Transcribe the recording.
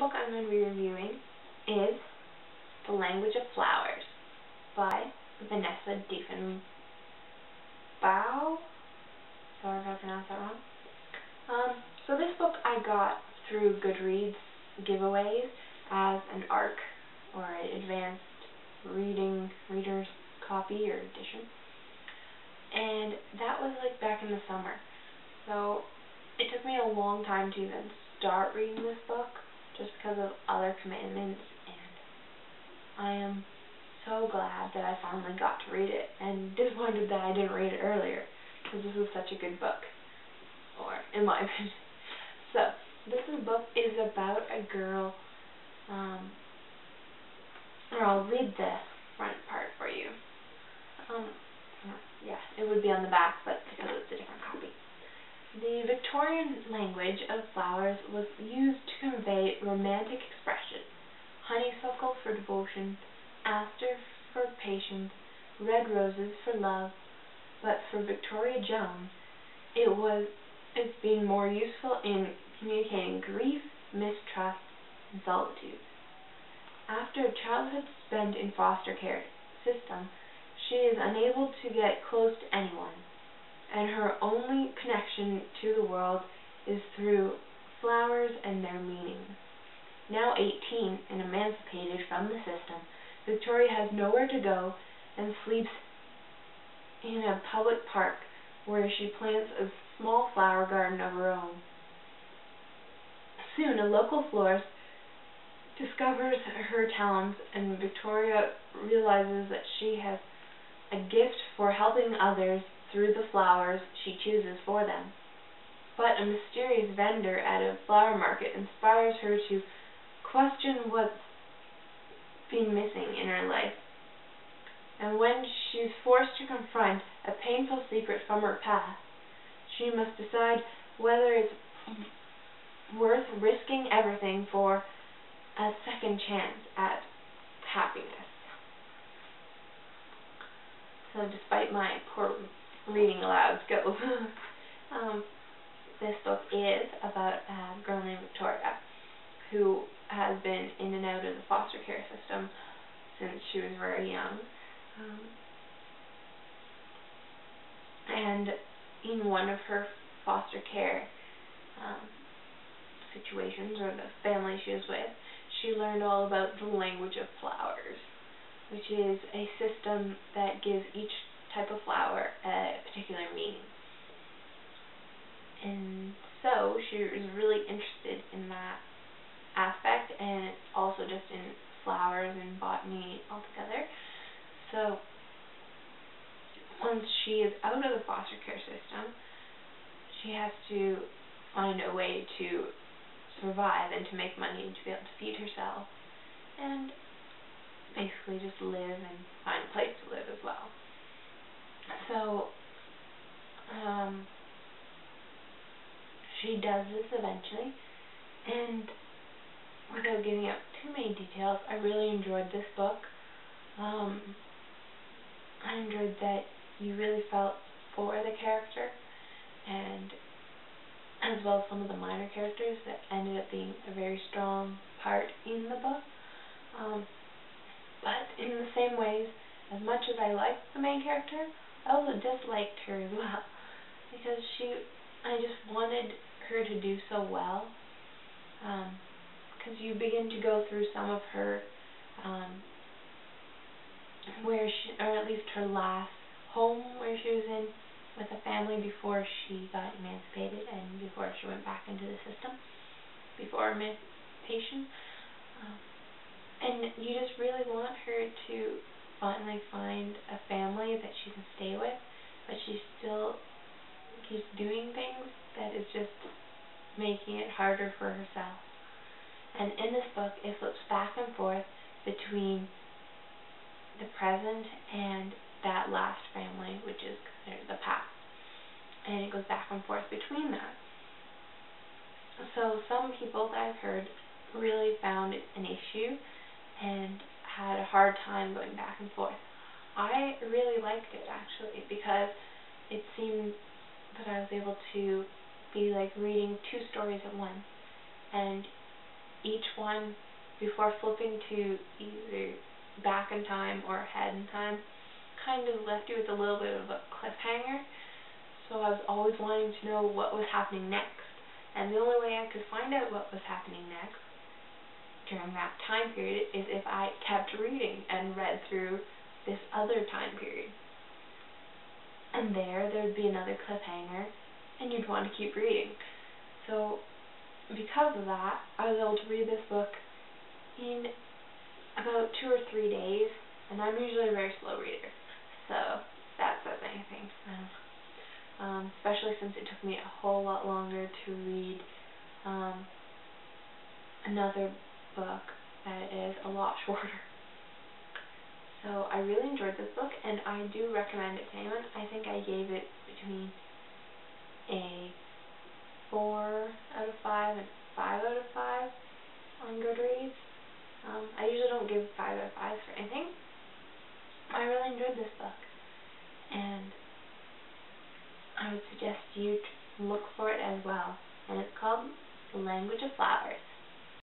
book I'm going to be reviewing is The Language of Flowers by Vanessa Diffenbaugh. Sorry if I pronounced that wrong. So this book I got through Goodreads giveaways as an ARC, or an advanced reader's copy or edition. And that was like back in the summer. So it took me a long time to even start reading this book just because of other commitments, and I am so glad that I finally got to read it, and disappointed that I didn't read it earlier because this is such a good book, or in my opinion. So this book is about a girl, or I'll read the front part for you. Yeah, it would be on the back, but because it's a different copy. The Victorian language of flowers was used to convey romantic expression. Honeysuckle for devotion, aster for patience, red roses for love. But for Victoria Jones, it's being more useful in communicating grief, mistrust, and solitude. After a childhood spent in foster care system, she is unable to get close to anyone, and her only connection to the world is through flowers and their meaning. Now 18 and emancipated from the system, Victoria has nowhere to go and sleeps in a public park where she plants a small flower garden of her own. Soon a local florist discovers her talents, and Victoria realizes that she has a gift for helping others through the flowers she chooses for them. But a mysterious vendor at a flower market inspires her to question what's been missing in her life. And when she's forced to confront a painful secret from her past, she must decide whether it's worth risking everything for a second chance at happiness. So despite my poor reading aloud skills, this book is about a girl named Victoria who has been in and out of the foster care system since she was very young. And in one of her foster care situations, or the family she was with, she learned all about the language of flowers, which is a system that gives each type of flower a particular meaning. And so she was really interested in that aspect, and also just in flowers and botany altogether. So once she is out of the foster care system, she has to find a way to survive and to make money and to be able to feed herself, and basically just live and find a place to live as well. So she does this eventually, and without giving out too many details, I really enjoyed this book. I enjoyed that you really felt for the character, and as well as some of the minor characters that ended up being a very strong part in the book. But in the same ways, as much as I liked the main character, I also disliked her as well, because I just wanted her to do so well. Because you begin to go through some of her, where she, or at least her last home where she was in with a family before she got emancipated and before she went back into the system, before emancipation. And you just really want her to finally find a family that she can stay with, but she still keeps doing things that is just making it harder for herself. And in this book, it flips back and forth between the present and that last family, which is considered the past. And it goes back and forth between that. So some people that I've heard really found it an issue and had a hard time going back and forth. I really liked it, actually, because it seemed that I was able to be like reading two stories at once, and each one, before flipping to either back in time or ahead in time, kind of left you with a little bit of a cliffhanger. So I was always wanting to know what was happening next. And the only way I could find out what was happening next during that time period is if I kept reading and read through this other time period. And there'd be another cliffhanger, and you'd want to keep reading. So because of that, I was able to read this book in about 2 or 3 days, and I'm usually a very slow reader, so that says anything. Especially since it took me a whole lot longer to read another book that is a lot shorter. So I really enjoyed this book, and I do recommend it to anyone. I think I gave it between a 4 out of 5 and 5 out of 5 on Goodreads. I usually don't give 5 out of 5s for anything. I really enjoyed this book, and I would suggest you to look for it as well. And it's called The Language of Flowers.